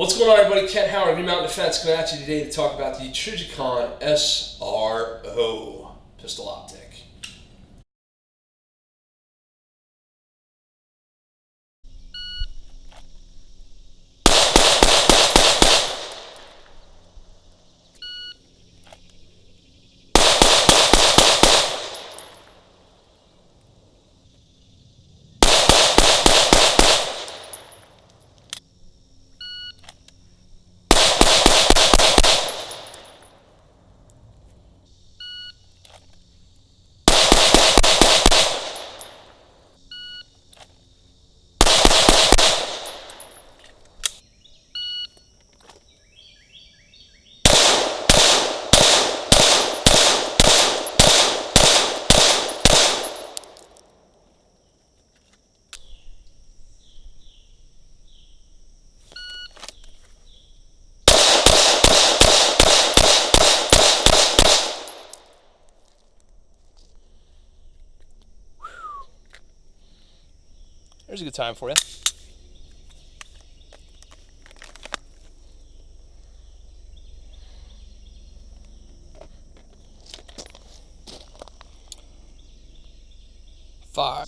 What's going on, everybody? Ken Howard, Green Mountain Defense, coming at you today to talk about the Trijicon SRO pistol optic. There's a good time for you. Fire.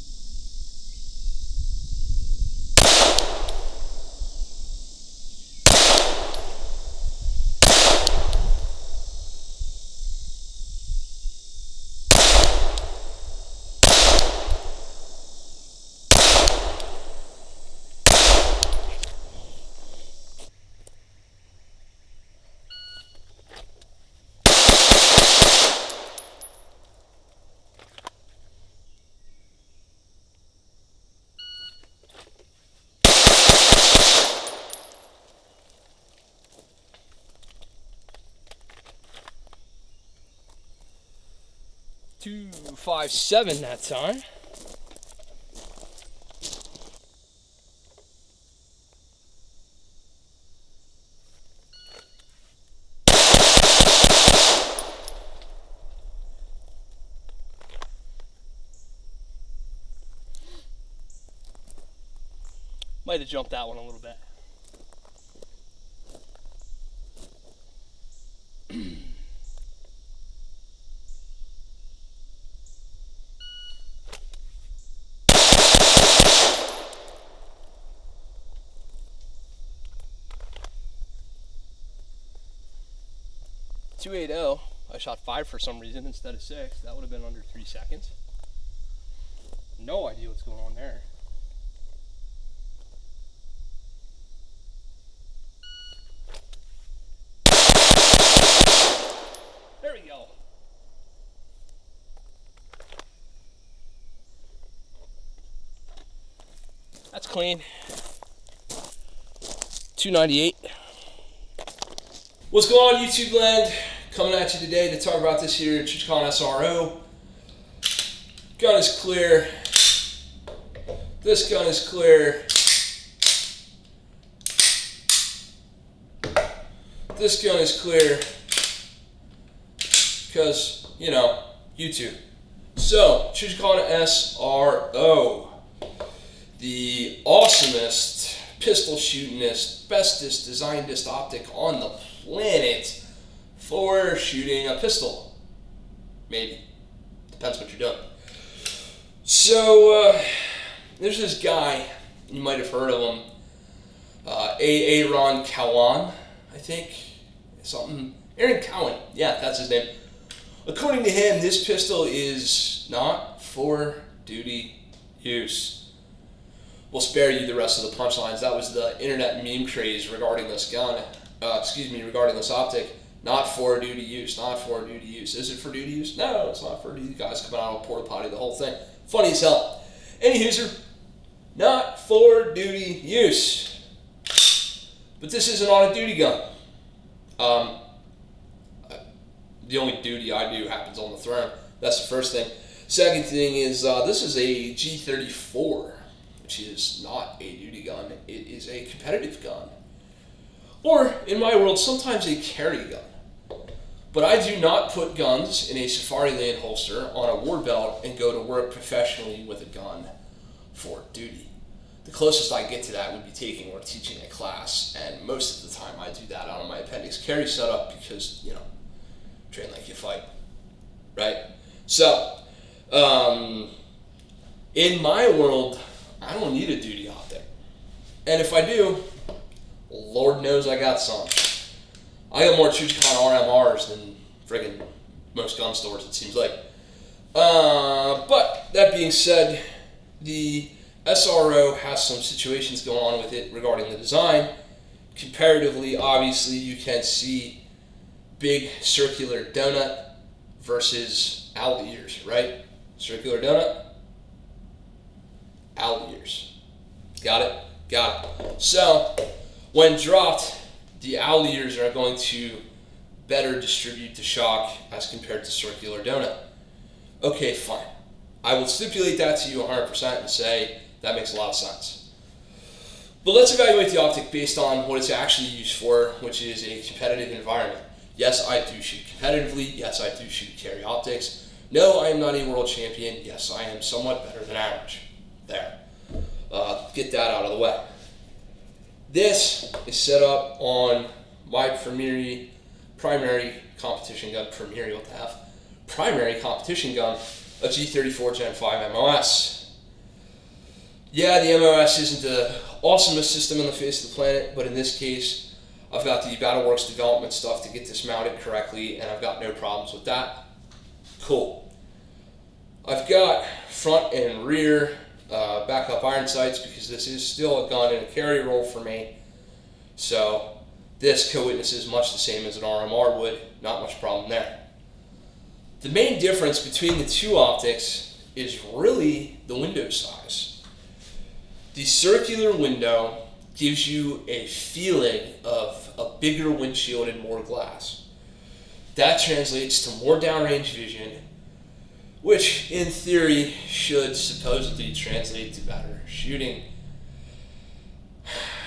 .257 that time. Might have jumped that one a little bit. .280. I shot 5 for some reason instead of 6. That would have been under 3 seconds. No idea what's going on there. There we go. That's clean. 298. What's going on, YouTube land? Coming at you today to talk about this here Trijicon SRO. Gun is clear. This gun is clear. This gun is clear. Because, you know, YouTube. So, Trijicon SRO. The awesomest, pistol shootingest, bestest, designedest optic on the planet for shooting a pistol. Maybe. Depends what you're doing. So, there's this guy, you might have heard of him, Aaron Cowan, I think. Something. Aaron Cowan. Yeah, that's his name. According to him, this pistol is not for duty use. We'll spare you the rest of the punchlines. That was the internet meme craze regarding this gun. Regarding this optic. Not for duty use, not for duty use. Is it for duty use? No, it's not for duty. Guys coming out of a porta potty, the whole thing. Funny as hell. Any user, not for duty use. But this isn't on a duty gun. The only duty I do happens on the throne. That's the first thing. Second thing is this is a G34, which is not a duty gun. It is a competitive gun. Or, in my world, sometimes a carry gun. But I do not put guns in a Safari Land holster on a war belt and go to work professionally with a gun for duty. The closest I get to that would be taking or teaching a class, and most of the time I do that out of my appendix carry setup because, train like you fight, right? So, in my world, I don't need a duty optic. And if I do, Lord knows I got some. I got more Trijicon RMRs than friggin' most gun stores, it seems like. But that being said, the SRO has some situations going on with it regarding the design. Comparatively, obviously, you can see big circular donut versus owl ears, right? Circular donut, owl ears. Got it? Got it. So, when dropped, the owl ears are going to better distribute the shock as compared to circular donut. Okay, fine. I will stipulate that to you 100% and say that makes a lot of sense. But let's evaluate the optic based on what it's actually used for, which is a competitive environment. Yes, I do shoot competitively. Yes, I do shoot carry optics. No, I am not a world champion. Yes, I am somewhat better than average. There. Get that out of the way. This is set up on my primary competition gun, primary competition gun, a G34 Gen 5 MOS. Yeah, the MOS isn't the awesomest system on the face of the planet, but in this case, I've got the BattleWorks development stuff to get this mounted correctly, and I've got no problems with that. Cool. I've got front and rear backup iron sights because this is still a gun in a carry role for me. So this co-witnesses much the same as an RMR would, not much problem there. The main difference between the two optics is really the window size. The circular window gives you a feeling of a bigger windshield and more glass. That translates to more downrange vision, which in theory should supposedly translate to better shooting.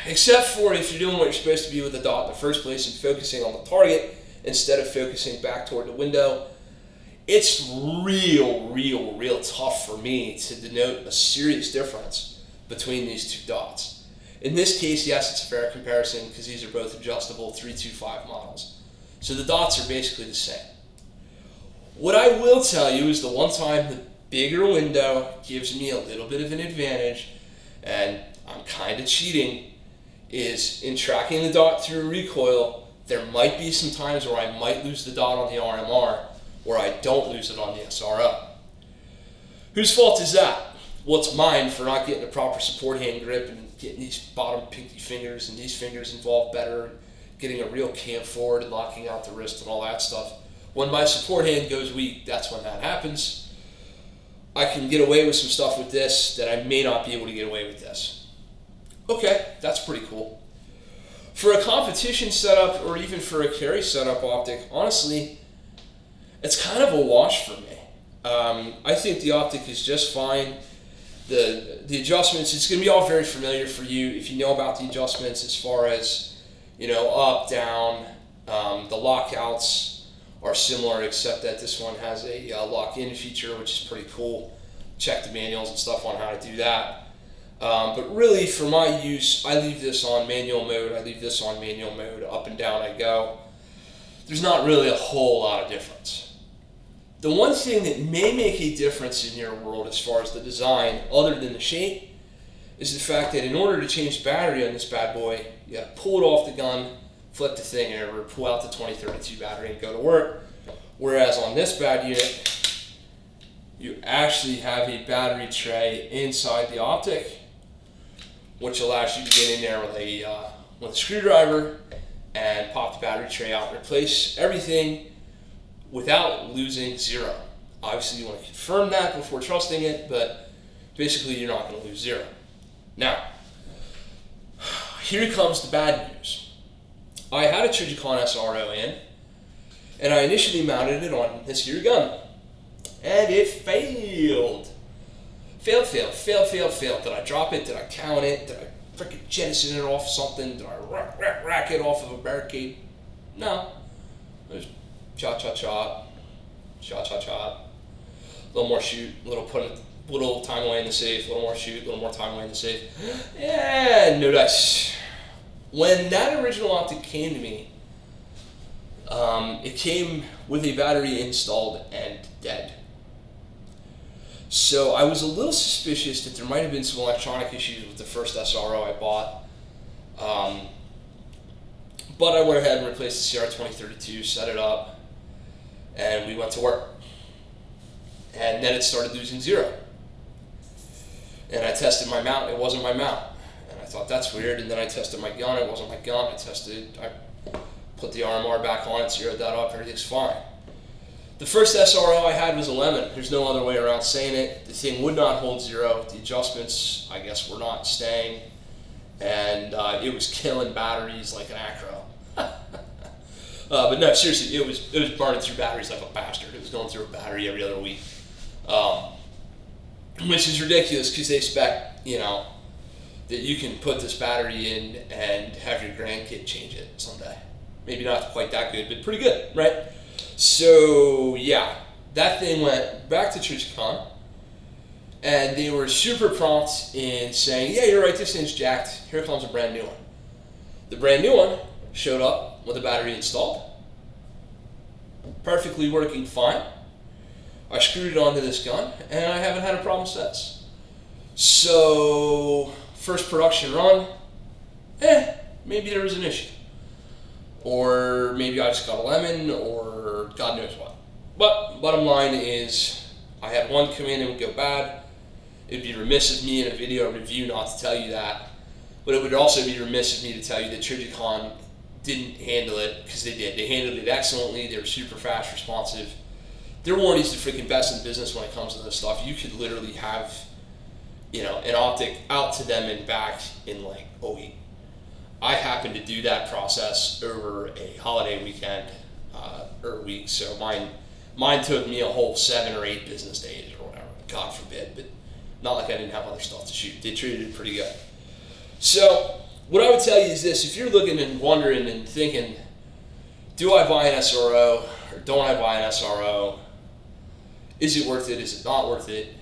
Except for if you're doing what you're supposed to be with the dot in the first place and focusing on the target instead of focusing back toward the window. It's real tough for me to denote a serious difference between these two dots. In this case, yes, it's a fair comparison because these are both adjustable 325 models. So the dots are basically the same. What I will tell you is the one time the bigger window gives me a little bit of an advantage, and I'm kind of cheating, is in tracking the dot through recoil. There might be some times where I might lose the dot on the RMR, where I don't lose it on the SRO. Whose fault is that? Well, it's mine for not getting a proper support hand grip and getting these bottom pinky fingers and these fingers involved better, getting a real cam forward and locking out the wrist and all that stuff. When my support hand goes weak, that's when that happens. I can get away with some stuff with this that I may not be able to get away with this. Okay, that's pretty cool. For a competition setup or even for a carry setup optic, honestly, it's kind of a wash for me. I think the optic is just fine. The adjustments, it's going to be all very familiar for you if you know about the adjustments as far as, up, down. The lockouts are similar except that this one has a lock-in feature, which is pretty cool. Check the manuals and stuff on how to do that. But really, for my use, I leave this on manual mode. Up and down I go. There's not really a whole lot of difference. The one thing that may make a difference in your world as far as the design, other than the shape, is the fact that in order to change the battery on this bad boy, you gotta pull it off the gun, flip the thing over, pull out the 2032 battery and go to work. Whereas on this bad unit, you actually have a battery tray inside the optic, which allows you to get in there with a screwdriver and pop the battery tray out and replace everything without losing zero. Obviously, you want to confirm that before trusting it, but basically, you're not going to lose zero. Now, here comes the bad news. I had a Trijicon SRO in, and I initially mounted it on this here gun, and it failed. Failed. Did I drop it? Did I count it? Did I freaking jettison it off something? Did I rack it off of a barricade? No. It was chop. A little more shoot, a little put little time away in the safe, a little more shoot, a little more time away in the safe, and no dice. When that original optic came to me, it came with a battery installed and dead. So I was a little suspicious that there might have been some electronic issues with the first SRO I bought. But I went ahead and replaced the CR2032, set it up, and we went to work. And then it started losing zero. And I tested my mount, it wasn't my mount. And I thought, that's weird. And then I tested my gun, it wasn't my gun. I put the RMR back on it, zeroed that up, everything's fine. The first SRO I had was a lemon. There's no other way around saying it. The thing would not hold zero. The adjustments, I guess, were not staying. And it was killing batteries like an acro. But no, seriously, it was burning through batteries like a bastard. It was going through a battery every other week. Which is ridiculous because they expect, that you can put this battery in and have your grandkid change it someday. Maybe not quite that good, but pretty good, right? So yeah, that thing went back to Trijicon, and they were super prompt in saying, yeah, you're right, this thing's jacked. Here comes a brand new one. The brand new one showed up with a battery installed, perfectly working fine. I screwed it onto this gun, and I haven't had a problem since. So, first production run, maybe there was an issue. Or maybe I just got a lemon, or God knows what. But bottom line is, I had one come in and would go bad. It would be remiss of me in a video review not to tell you that. But it would also be remiss of me to tell you that Trijicon didn't handle it, because they did. They handled it excellently. They were super fast, responsive. Their warranty's the freaking best in business when it comes to this stuff. You could literally have, an optic out to them and back in like a week. I happened to do that process over a holiday weekend or week, so mine took me a whole 7 or 8 business days or whatever. God forbid, but not like I didn't have other stuff to shoot. They treated it pretty good. So what I would tell you is this: if you're looking and wondering and thinking, do I buy an SRO or don't I buy an SRO? Is it worth it? Is it not worth it?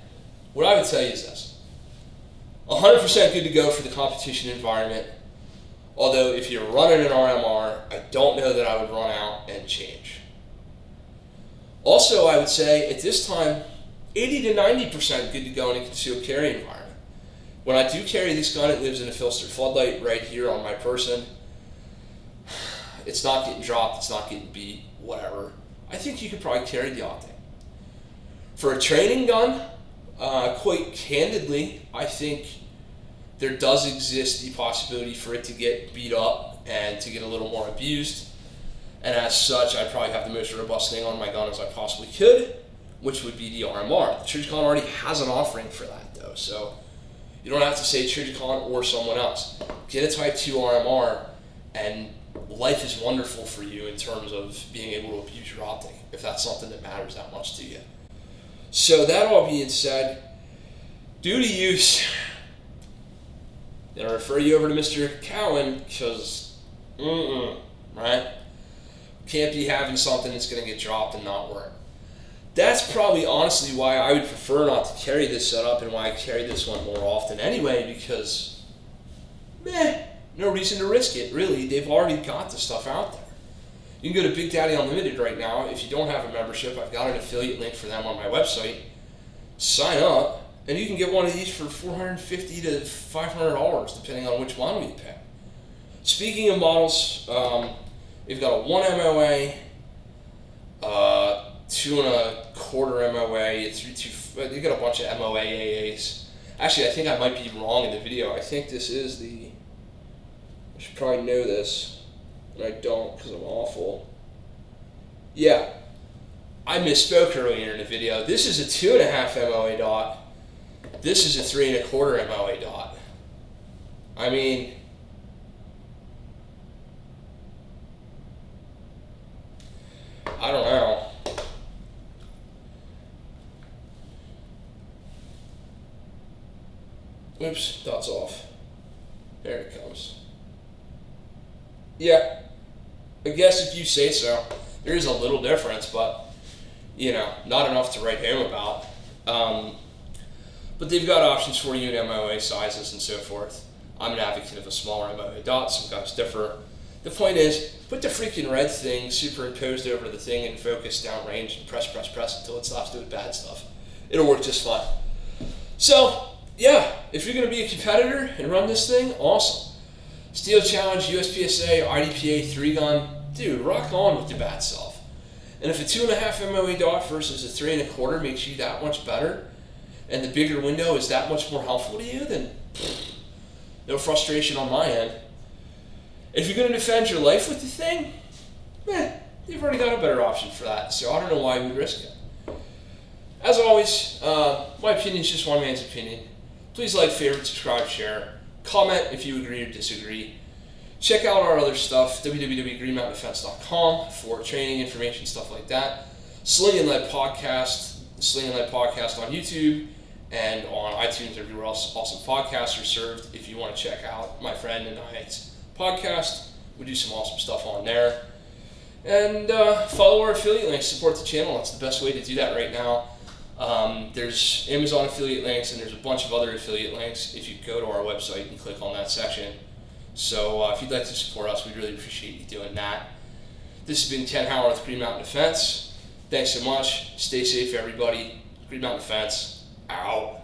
What I would tell you is this: 100% good to go for the competition environment. Although if you're running an RMR, I don't know that I would run out and change. Also, I would say at this time, 80 to 90% good to go in a concealed carry environment. When I do carry this gun, it lives in a filtered floodlight right here on my person. It's not getting dropped, it's not getting beat, whatever. I think you could probably carry the optic. For a training gun, quite candidly, I think there does exist the possibility for it to get beat up and to get a little more abused. And as such, I'd probably have the most robust thing on my gun as I possibly could, which would be the RMR. The Trijicon already has an offering for that though, so you don't have to say Trijicon or someone else. Get a Type 2 RMR and life is wonderful for you in terms of being able to abuse your optic, if that's something that matters that much to you. So that all being said, duty use, then I refer you over to Mr. Cowan, because, right? Can't be having something that's going to get dropped and not work. That's probably honestly why I would prefer not to carry this setup and why I carry this one more often anyway, because, no reason to risk it, really. They've already got the stuff out there. You can go to Big Daddy Unlimited right now. If you don't have a membership, I've got an affiliate link for them on my website. Sign up, and you can get one of these for $450 to $500, depending on which model you pick. Speaking of models, we've got a 1 MOA, 2 1/4 MOA, you got a bunch of MOA AAs. Actually, I think I might be wrong in the video. I think this is I should probably know this, and I don't because I'm awful. Yeah, I misspoke earlier in the video. This is a 2.5 MOA dot. This is a 3 1/4 MOA dot. I mean, I don't know. Oops, dot's off. There it comes. Yeah, I guess if you say so. There is a little difference, but, not enough to write home about. But they've got options for you in MOA sizes and so forth. I'm an advocate of a smaller MOA dot, some guys differ. The point is, put the freaking red thing superimposed over the thing and focus downrange and press until it stops doing bad stuff. It'll work just fine. So, yeah, if you're going to be a competitor and run this thing, awesome. Steel Challenge, USPSA, IDPA 3-gun, dude, rock on with your bad self. And if a 2.5 MOA dot versus a 3.25 makes you that much better, and the bigger window is that much more helpful to you, then no frustration on my end. If you're going to defend your life with the thing, you've already got a better option for that, so I don't know why you would risk it. As always, my opinion is just one man's opinion. Please like, favorite, subscribe, share. Comment if you agree or disagree. Check out our other stuff, www.greenmountaindefense.com for training information, stuff like that. Sling and Lead Podcast, Sling and Lead Podcast on YouTube and on iTunes, everywhere else awesome podcasts are served. If you want to check out my friend and I's podcast, we do some awesome stuff on there. And follow our affiliate links, support the channel. That's the best way to do that right now. There's Amazon affiliate links and there's a bunch of other affiliate links if you go to our website and click on that section. So if you'd like to support us, we'd really appreciate you doing that. This has been Ken Howard with Green Mountain Defense. Thanks so much. Stay safe, everybody. Green Mountain Defense. Out.